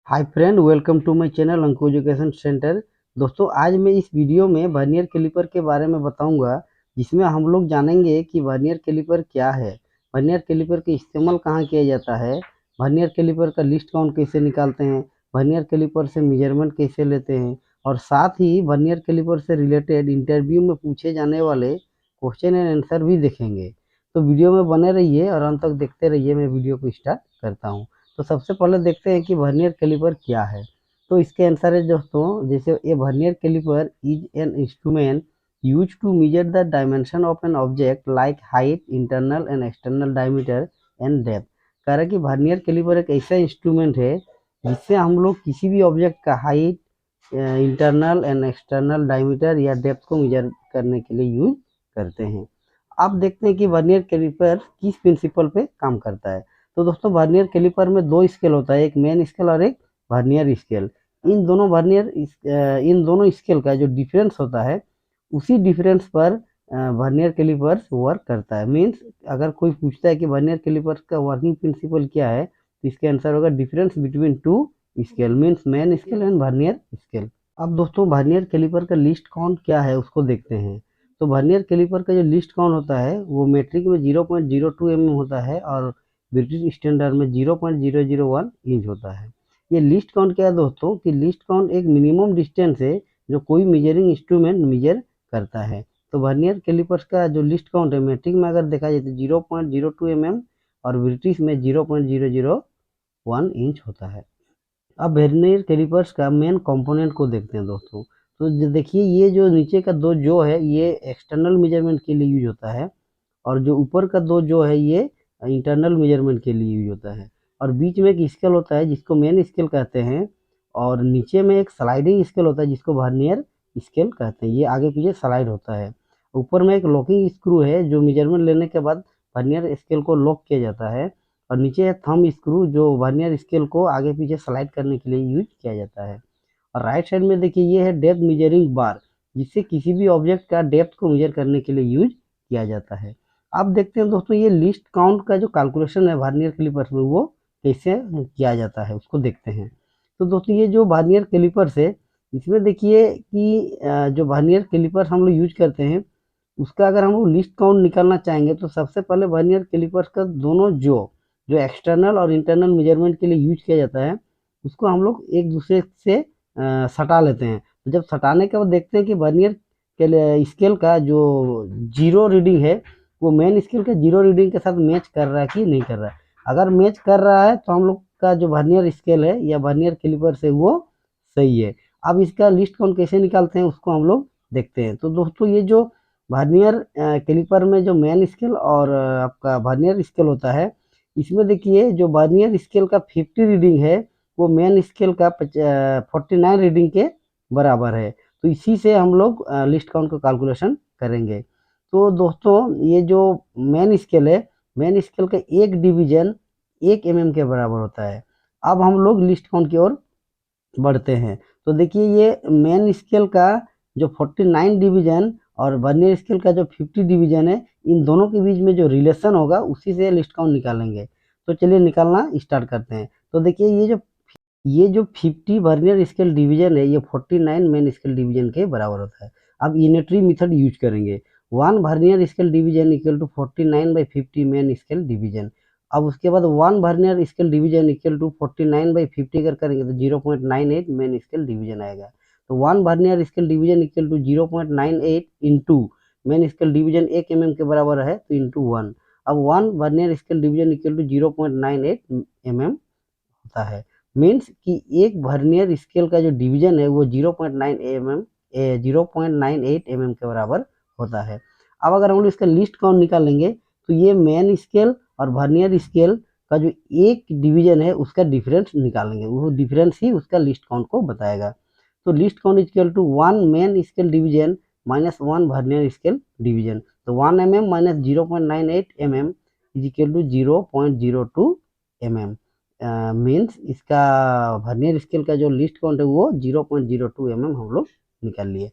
Hi friend, welcome to my channel Anku education centre. दोस्तों, आज मैं इस वीडियो में वर्नियर कैलिपर के बारे में बताऊंगा, जिसमें हम लोग जानेंगे कि वर्नियर कैलिपर क्या है, वर्नियर कैलिपर का इस्तेमाल कहाँ किया जाता है, वर्नियर कैलिपर का लिस्ट काउंट कैसे निकालते हैं, वर्नियर कैलिपर से मेजरमेंट कैसे लेते हैं, और साथ ही वर्नियर कैलिपर से रिलेटेड इंटरव्यू में पूछे जाने वाले क्वेश्चन एंड आंसर भी देखेंगे। तो वीडियो में बने रहिए और अंत तक देखते रहिए। मैं वीडियो को स्टार्ट करता हूँ। तो सबसे पहले देखते हैं कि वर्नियर कैलिपर क्या है। तो इसके आंसर है दोस्तों, जैसे ये vernier caliper is an instrument use to measure the dimension of an object like height, internal and external diameter and depth. कह रहा है कि वर्नियर कैलिपर एक ऐसा इंस्ट्रूमेंट है जिससे हम लोग किसी भी ऑब्जेक्ट का height, internal and external diameter या डेप्थ को मेजर करने के लिए यूज करते हैं। अब देखते हैं कि वर्नियर कैलिपर किस प्रिंसिपल पे काम करता है। तो दोस्तों, वर्नियर कैलिपर में दो स्केल होता है, एक मेन स्केल और एक वर्नियर स्केल। इन दोनों स्केल का जो डिफरेंस होता है, उसी डिफरेंस पर वर्नियर कैलिपर वर्क करता है। मीन्स अगर कोई पूछता है कि वर्नियर कैलिपर का वर्किंग प्रिंसिपल क्या है, तो इसके आंसर होगा difference between two scale, means main scale and vernier scale. अब दोस्तों, वर्नियर कैलिपर का लिस्ट काउंट क्या है उसको देखते हैं। तो वर्नियर कैलिपर का जो लिस्ट काउंट होता है वो मेट्रिक में 0.02 mm होता है और ब्रिटिश स्टैंडर्ड में 0.001 इंच होता है। ये लिस्ट काउंट क्या है दोस्तों, कि लिस्ट काउंट एक मिनिमम डिस्टेंस है जो कोई मेजरिंग इंस्ट्रूमेंट मेजर करता है। तो वर्नियर कैलिपर्स का जो लिस्ट काउंट है मेट्रिक में अगर देखा जाए तो 0.02 mm और ब्रिटिश में 0.001 इंच होता है। अब वर्नियर कैलिपर्स का मेन कंपोनेंट को देखते हैं दोस्तों। तो देखिए, ये जो नीचे का दो जो है ये एक्सटर्नल मेजरमेंट के लिए यूज होता है, और जो ऊपर का दो जो है ये इंटरनल मेजरमेंट के लिए यूज होता है। और बीच में एक स्केल होता है जिसको मेन स्केल कहते हैं, और नीचे में एक स्लाइडिंग स्केल होता है जिसको वर्नियर स्केल कहते हैं। ये आगे पीछे स्लाइड होता है। ऊपर में एक लॉकिंग स्क्रू है जो मेजरमेंट लेने के बाद वर्नियर स्केल को लॉक किया जाता है, और नीचे है थंब स्क्रू जो वर्नियर स्केल को आगे पीछे स्लाइड करने के लिए यूज किया जाता है। और राइट साइड में देखिए, ये है डेप्थ मेजरिंग बार, जिससे किसी भी ऑब्जेक्ट का डेप्थ को मेजर करने के लिए यूज किया जाता है। अब देखते हैं दोस्तों, ये लिस्ट काउंट का जो कैलकुलेशन है वर्नियर कैलिपर्स में वो कैसे किया जाता है उसको देखते हैं। तो दोस्तों, ये जो वर्नियर कैलिपर्स है इसमें देखिए कि जो वर्नियर कैलिपर्स हम लोग यूज करते हैं उसका अगर हम लोग लिस्ट काउंट निकालना चाहेंगे तो सबसे पहले वर्नियर कैलिपर्स का दोनों जो जो एक्सटर्नल और इंटरनल मेजरमेंट के लिए यूज किया जाता है उसको हम लोग एक दूसरे से सटा लेते हैं। तो जब सटाने के बाद देखते हैं कि वर्नियर के स्केल का जो जीरो रीडिंग है वो मेन स्केल के जीरो रीडिंग के साथ मैच कर रहा है कि नहीं कर रहा है। अगर मैच कर रहा है तो हम लोग का जो वर्नियर स्केल है या वर्नियर कैलिपर से वो सही है। अब इसका लिस्ट काउंट कैसे निकालते हैं उसको हम लोग देखते हैं। तो दोस्तों, ये जो वर्नियर कैलिपर में जो मेन स्केल और आपका वर्नियर स्केल होता है, इसमें देखिए जो वर्नियर स्केल का 50 रीडिंग है वो मेन स्केल का 49 रीडिंग के बराबर है। तो इसी से हम लोग लिस्ट काउंट का कैलकुलेशन करेंगे। तो दोस्तों, ये जो मेन स्केल है, मेन स्केल का एक डिवीजन 1 mm के बराबर होता है। अब हम लोग लिस्ट काउंट की ओर बढ़ते हैं। तो देखिए, ये मेन स्केल का जो 49 डिवीजन और वर्नियर स्केल का जो 50 डिवीजन है, इन दोनों के बीच में जो रिलेशन होगा उसी से लिस्ट काउंट निकालेंगे। तो चलिए निकालना स्टार्ट करते हैं। तो देखिए, ये जो 50 वर्नियर स्केल डिवीजन है ये 49 मेन स्केल डिवीजन के बराबर होता है। अब यूनिटरी मेथड यूज करेंगे। 1 vernier scale division equal to 49/50 main scale division. अब उसके बाद 1 vernier scale division equal to 49/50 अगर करेंगे तो 0.98 मेन स्केल डिवीजन आएगा। तो 1 vernier scale division equal to 0.98 into main scale division 1 mm के बराबर है तो इंटू 1। अब 1 vernier scale division equal to 0.98 mm होता है। मीन्स कि एक वर्नियर स्केल का जो डिवीजन है वो 0.98 mm के बराबर होता है। अब अगर हम लोग इसका लिस्ट काउंट निकालेंगे तो ये मेन स्केल और वर्नियर स्केल का जो एक डिवीजन है उसका डिफरेंस निकालेंगे, वो डिफरेंस ही उसका लिस्ट काउंट को बताएगा। तो list count equal to 1 main scale division minus 1 vernier scale division. तो 1 mm minus 0.98 mm is equal to 0.02 mm। Means इसका वर्नियर स्केल का जो लिस्ट काउंट है वो 0.02 mm हम लोग निकाल लिए।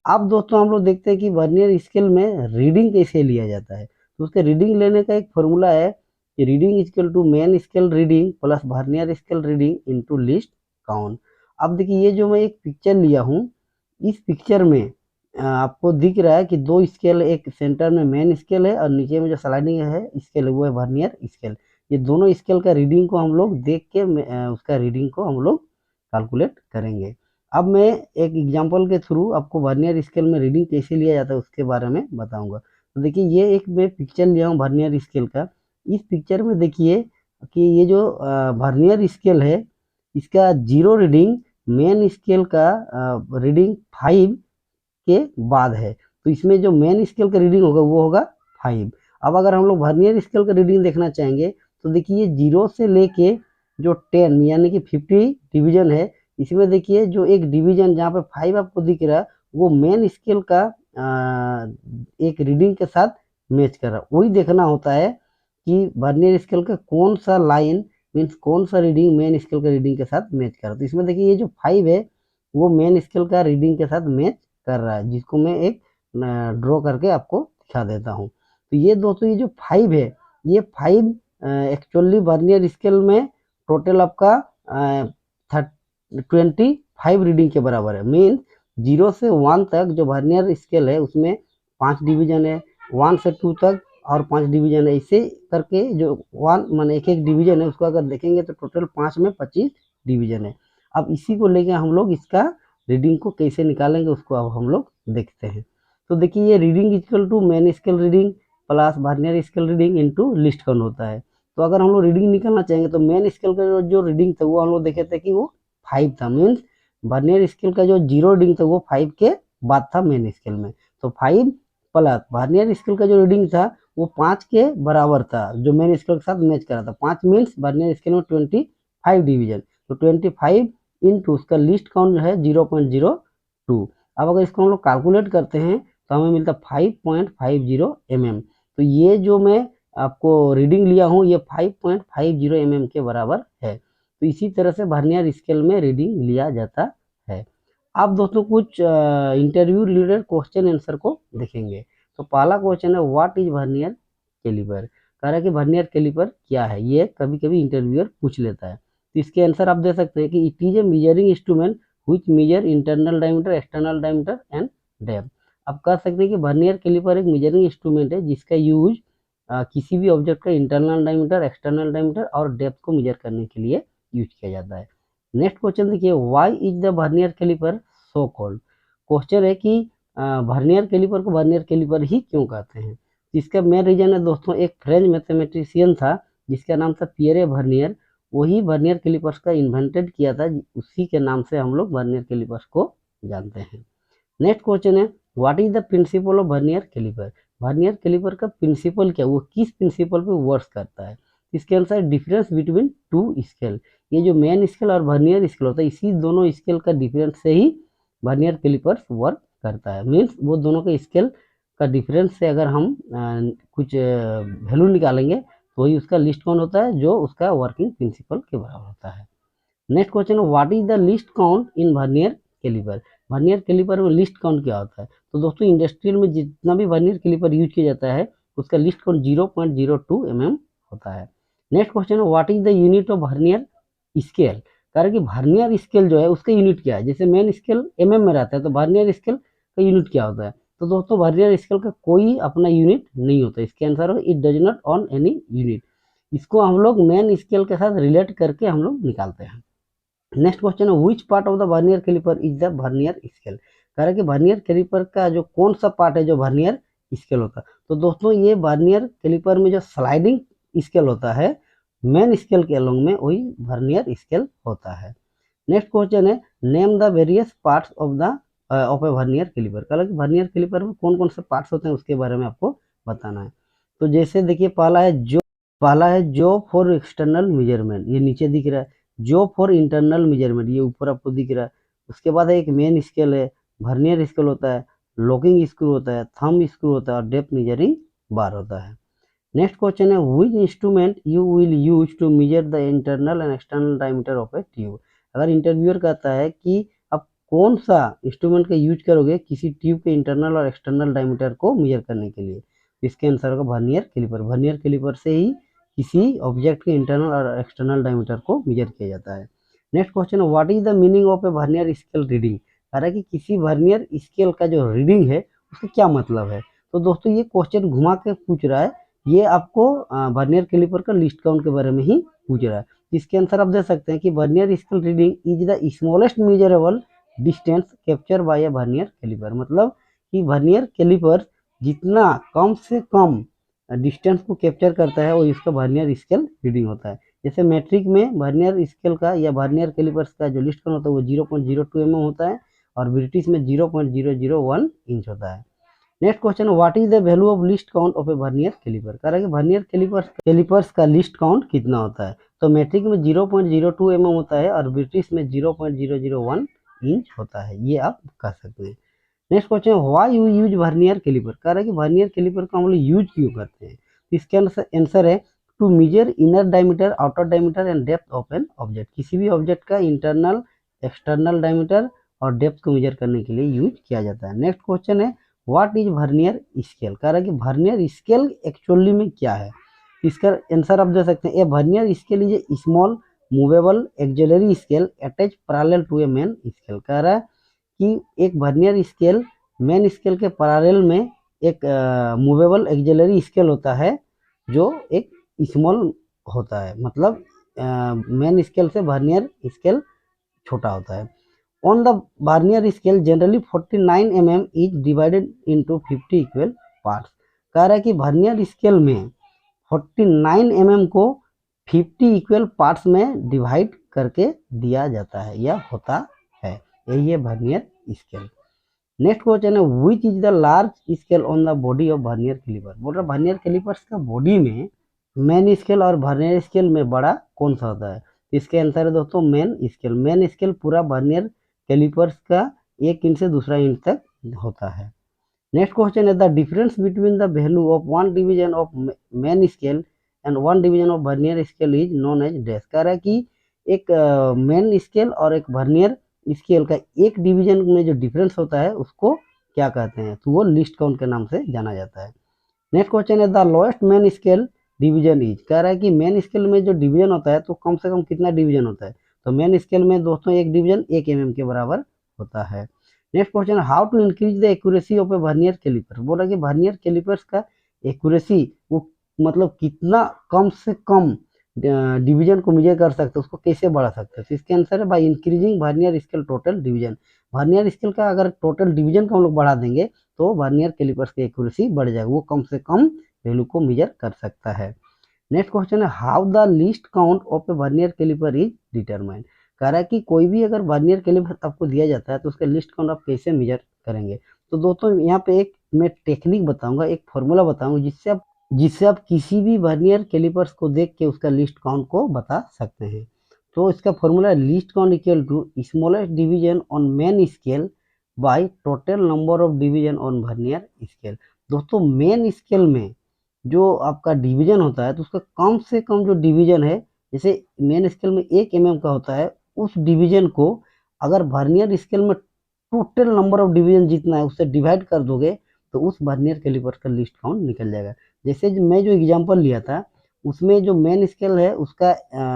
अब दोस्तों, हम लोग देखते हैं कि वर्नियर स्केल में रीडिंग कैसे लिया जाता है। तो उसके रीडिंग लेने का एक फॉर्मूला है reading equal to main scale reading plus vernier scale reading into least count. अब देखिए ये जो मैं एक पिक्चर लिया हूँ, इस पिक्चर में आपको दिख रहा है कि दो स्केल, एक सेंटर में मेन स्केल है और नीचे में जो स्लाइडिंग है स्केल वो है वर्नियर स्केल। ये दोनों स्केल का रीडिंग को हम लोग देख के उसका रीडिंग को हम लोग कैलकुलेट करेंगे। अब मैं एक एग्जांपल के थ्रू आपको वर्नियर स्केल में रीडिंग कैसे लिया जाता है उसके बारे में बताऊंगा। तो देखिए ये एक मैं पिक्चर लिया हूँ वर्नियर स्केल का। इस पिक्चर में देखिए कि ये जो वर्नियर स्केल है इसका 0 रीडिंग मेन स्केल का रीडिंग 5 के बाद है। तो इसमें जो मेन स्केल का रीडिंग होगा वो होगा 5। अब अगर हम लोग वर्नियर स्केल का रीडिंग देखना चाहेंगे तो देखिए 0 से लेके जो 10 यानी कि 50 डिवीजन है, इसमें देखिए जो एक डिवीजन जहाँ पे 5 आपको दिख रहा है वो मेन स्केल का एक रीडिंग के साथ मैच कर रहा है। वही देखना होता है कि वर्नियर स्केल का कौन सा लाइन मीन्स कौन सा रीडिंग मेन स्केल का रीडिंग के साथ मैच कर रहा है। तो इसमें देखिए ये जो 5 है वो मेन स्केल का रीडिंग के साथ मैच कर रहा है, जिसको मैं एक ड्रॉ करके आपको दिखा देता हूँ। तो ये दोस्तों ये जो 5 है ये 5 एक्चुअली वर्नियर स्केल में टोटल आपका 25 रीडिंग के बराबर है। मीन 0 से 1 तक जो वर्नियर स्केल है उसमें 5 डिवीजन है, 1 से 2 तक और 5 डिवीजन है। इसे करके जो 1 माने एक एक डिवीजन है उसको अगर देखेंगे तो टोटल 5 में 25 डिवीजन है। अब इसी को लेके हम लोग इसका रीडिंग को कैसे निकालेंगे उसको अब हम लोग देखते हैं। तो देखिए ये reading equal to main scale reading plus vernier scale reading into least count होता है। तो अगर हम लोग रीडिंग निकालना चाहेंगे तो मेन स्केल का जो रीडिंग था वो हम लोग देखे थे कि वो 5 था। मीन्स वर्नियर स्केल का जो 0 रीडिंग था वो 5 के बाद था मेन स्केल में। तो 5 प्लस वर्नियर स्केल का जो रीडिंग था वो 5 के बराबर था जो मेन स्केल के साथ मैच कर रहा था। 5 मीन्स वर्नियर स्केल में 25 डिवीजन, तो 25 इंटू उसका लिस्ट काउंट जो है 0.02। अब अगर इसको हम लोग कैलकुलेट करते हैं तो हमें मिलता है 5.50 mm। तो ये जो मैं आपको रीडिंग लिया हूँ ये 5.50 mm के बराबर है। तो इसी तरह से वर्नियर स्केल में रीडिंग लिया जाता है। अब दोस्तों कुछ इंटरव्यू रिलेटेड क्वेश्चन आंसर को देखेंगे। तो पहला क्वेश्चन है व्हाट इज वर्नियर कैलिपर। कह रहा है कि वर्नियर कैलिपर क्या है, ये कभी कभी इंटरव्यूअर पूछ लेता है। तो इसके आंसर आप दे सकते हैं कि it is a measuring instrument which measure internal diameter, external diameter and depth. आप कह सकते हैं कि वर्नियर कैलिपर एक मेजरिंग इंस्ट्रूमेंट है जिसका यूज किसी भी ऑब्जेक्ट का इंटरनल डायमीटर, एक्सटर्नल डायमीटर और डेप्थ को मेजर करने के लिए यूज किया जाता है। नेक्स्ट क्वेश्चन देखिए why is the vernier caliper so called. Question है कि वर्नियर कैलिपर को वर्नियर कैलिपर ही क्यों कहते हैं। इसका मेन रीजन है दोस्तों एक फ्रेंच मैथमेटिशियन था जिसका नाम था पियरे वर्नियर। वही वर्नियर कैलिपर्स का इन्वेंटेड किया था, उसी के नाम से हम लोग वर्नियर कैलिपर्स को जानते हैं। नेक्स्ट क्वेश्चन है what is the principle of vernier caliper. Vernier caliper का प्रिंसिपल क्या, वो किस प्रिंसिपल पे वर्क करता है। इसके answer difference between two scale. ये जो मेन स्केल और वर्नियर स्केल होता है इसी दोनों स्केल का डिफरेंस से ही वर्नियर कैलिपर्स वर्क करता है। मीन्स वो दोनों के स्केल का डिफरेंस से अगर हम कुछ वैल्यू निकालेंगे तो वही उसका लिस्ट काउंट होता है जो उसका वर्किंग प्रिंसिपल के बराबर होता है। नेक्स्ट क्वेश्चन है what is the list count in vernier caliper. Vernier caliper में लिस्ट काउंट क्या होता है। तो दोस्तों इंडस्ट्रियल में जितना भी वर्नियर कैलिपर यूज किया जाता है उसका लिस्ट काउंट 0.02 mm होता है। नेक्स्ट क्वेश्चन है what is the unit of vernier scale. कारण कि वर्नियर स्केल जो है उसका यूनिट क्या है। जैसे मेन स्केल mm में रहता है तो वर्नियर स्केल का यूनिट क्या होता है। तो दोस्तों वर्नियर स्केल का कोई अपना यूनिट नहीं होता। इसके आंसर हो it does not on any unit. इसको हम लोग मेन स्केल के साथ रिलेट करके हम लोग निकालते हैं। नेक्स्ट क्वेश्चन है which part of the vernier caliper is the vernier scale. कह रहा है कि वर्नियर कैलिपर का जो कौन सा पार्ट है जो वर्नियर स्केल होता है। तो दोस्तों ये वर्नियर कैलिपर में जो स्लाइडिंग स्केल होता है मेन स्केल के अलोंग में वही वर्नियर स्केल होता है। नेक्स्ट क्वेश्चन है name the various parts of the of a vernier caliper. कह रहा है कि वर्नियर कैलिपर में कौन कौन से पार्ट्स होते हैं उसके बारे में आपको बताना है। तो जैसे देखिए पहला है जो फॉर एक्सटर्नल मेजरमेंट, ये नीचे दिख रहा है। जो फॉर इंटरनल मेजरमेंट, ये ऊपर आपको दिख रहा है। उसके बाद एक मेन स्केल है, वर्नियर स्केल होता है, लॉकिंग स्क्रू होता है, थंब स्क्रू होता है और डेप्थ मेजरिंग बार होता है। नेक्स्ट क्वेश्चन है which instrument you will use to measure the internal and external diameter of a tube. अगर इंटरव्यूअर कहता है कि आप कौन सा इंस्ट्रूमेंट का यूज करोगे किसी ट्यूब के इंटरनल और एक्सटर्नल डायमीटर को मेजर करने के लिए, इसके आंसर होगा वर्नियर कैलिपर। वर्नियर कैलिपर से ही किसी ऑब्जेक्ट के इंटरनल और एक्सटर्नल डायमीटर को मेजर किया जाता है। नेक्स्ट क्वेश्चन है, what is the meaning of a vernier scale reading. कह रहा है कि किसी वर्नियर स्केल का जो रीडिंग है उसका क्या मतलब है। तो दोस्तों ये क्वेश्चन घुमा के पूछ रहा है, ये आपको वर्नियर कैलिपर का लिस्ट काउंट के बारे में ही पूछ रहा है। इसके आंसर आप दे सकते हैं कि vernier scale reading is the smallest measurable distance capture by a vernier caliper. मतलब कि वर्नियर कैलिपर जितना कम से कम डिस्टेंस को कैप्चर करता है वो इसका वर्नियर स्केल रीडिंग होता है। जैसे मैट्रिक में वर्नियर स्केल का या वर्नियर कैलिपर्स का जो लिस्ट काउंट होता है वो 0.02 mm होता है और ब्रिटिश में 0.001 इंच होता है। Next question, what is the value of list count of a vernier caliper. कह रहा है कि वर्नियर कैलिपर्स का लिस्ट काउंट कितना होता है। तो मैट्रिक में 0.02 mm होता है और ब्रिटिश में 0.001 इंच होता है, ये आप कह सकते हैं। Next question, why you use vernier caliper. कह रहा है कि वर्नियर कैलिपर का हम लोग यूज क्यों करते हैं। इसके आंसर है to measure inner diameter, outer diameter and depth of an object. किसी भी ऑब्जेक्ट का इंटरनल एक्सटर्नल डायमीटर और डेप्थ को मेजर करने के लिए यूज किया जाता है। नेक्स्ट क्वेश्चन है, व्हाट इज वर्नियर स्केल। कह रहा है कि वर्नियर स्केल एक्चुअली में क्या है। इसका आंसर आप दे सकते हैं, a vernier scale is a small movable auxiliary scale attach parallel to a main scale. कह रहा है कि एक वर्नियर स्केल मेन स्केल के पैरेलल में एक मूवेबल एक्सिलरी स्केल होता है जो एक स्मॉल होता है, मतलब मेन स्केल से वर्नियर स्केल छोटा होता है। On the vernier scale generally 49 mm is divided into 50 equal parts. कह रहा है कि वर्नियर स्केल में 49 mm को 50 इक्वल पार्ट्स में डिवाइड करके दिया जाता है या होता है, यही है वर्नियर स्केल। नेक्स्ट क्वेश्चन है, which is the large scale on the body of vernier caliper. बोल रहा वर्नियर कैलिपर्स का बॉडी में मेन स्केल और वर्नियर स्केल में बड़ा कौन सा होता है। इसके आंसर है दोस्तों मेन स्केल। मेन स्केल पूरा वर्नियर कैलिपर्स का 1 इंच से दूसरा इंच तक होता है। नेक्स्ट क्वेश्चन है, the difference between the value of 1 division of main scale and 1 division of vernier scale is known as dash. कह रहा है कि एक मेन स्केल और एक वर्नियर स्केल का एक डिवीजन में जो डिफरेंस होता है उसको क्या कहते हैं, तो वो लिस्ट काउंट के नाम से जाना जाता है। नेक्स्ट क्वेश्चन है, the lowest main scale division is. कह रहा है कि मेन स्केल में जो डिवीजन होता है तो कम से कम कितना डिवीजन होता है। तो मेन स्केल में दोस्तों एक डिवीजन 1 mm के बराबर होता है। Next question, how to increase the accuracy of a vernier caliper. बोल रहा है कि वर्नियर कैलिपर्स का एक्यूरेसी वो मतलब कितना कम से कम डिवीजन को मेजर कर सकते हैं, उसको कैसे बढ़ा सकते हैं। तो इसके आंसर है by increasing vernier scale total division. Vernier scale का अगर टोटल डिवीजन को हम लोग बढ़ा देंगे तो वर्नियर कैलिपर्स की एक्यूरेसी बढ़ जाएगा, वो कम से कम वैल्यू को मेजर कर सकता है। नेक्स्ट क्वेश्चन है, how the list count of a vernier caliper is determined. कह रहा है कि कोई भी अगर वर्नियर कैलिपर आपको दिया जाता है तो उसका लिस्ट काउंट आप कैसे मेजर करेंगे। तो दोस्तों यहाँ पे एक मैं टेक्निक बताऊंगा, एक फॉर्मूला बताऊंगा जिससे आप किसी भी वर्नियर कैलिपर्स को देख के उसका लिस्ट काउंट को बता सकते हैं। तो इसका formula least count equal to smallest division on main scale by total number of division on vernier scale. दोस्तों मेन स्केल में जो आपका डिवीजन होता है तो उसका कम से कम जो डिवीजन है, जैसे मेन स्केल में 1 mm का होता है, उस डिवीजन को अगर वर्नियर स्केल में टोटल नंबर ऑफ डिवीजन जितना है उससे डिवाइड कर दोगे तो उस वर्नियर कैलिपर का लिस्ट काउंट निकल जाएगा। जैसे मैं जो एग्जांपल लिया था उसमें जो मेन स्केल है उसका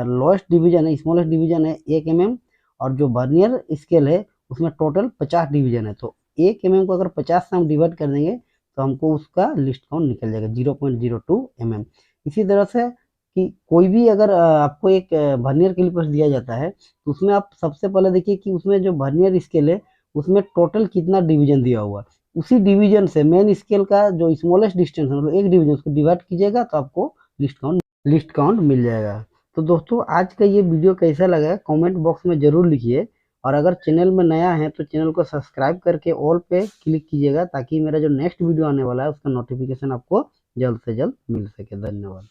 लोएस्ट डिवीजन है, स्मॉलेस्ट डिवीजन है 1 mm और जो वर्नियर स्केल है उसमें टोटल 50 डिवीजन है। तो 1 mm को अगर 50 से हम डिवाइड कर देंगे तो हमको उसका लिस्ट काउंट निकल जाएगा 0.02 mm। इसी तरह से कि कोई भी अगर आपको एक वर्नियर कैलिपर्स दिया जाता है तो उसमें आप सबसे पहले देखिए कि उसमें जो वर्नियर स्केल है उसमें टोटल कितना डिवीजन दिया हुआ है, उसी डिवीजन से मेन स्केल का जो स्मॉलेस्ट डिस्टेंस है मतलब एक डिवीजन उसको डिवाइड कीजिएगा तो आपको लिस्ट काउंट मिल जाएगा। तो दोस्तों आज का ये वीडियो कैसा लगा है कमेंट बॉक्स में जरूर लिखिए, और अगर चैनल में नया है तो चैनल को सब्सक्राइब करके ऑल पे क्लिक कीजिएगा ताकि मेरा जो नेक्स्ट वीडियो आने वाला है उसका नोटिफिकेशन आपको जल्द से जल्द मिल सके। धन्यवाद।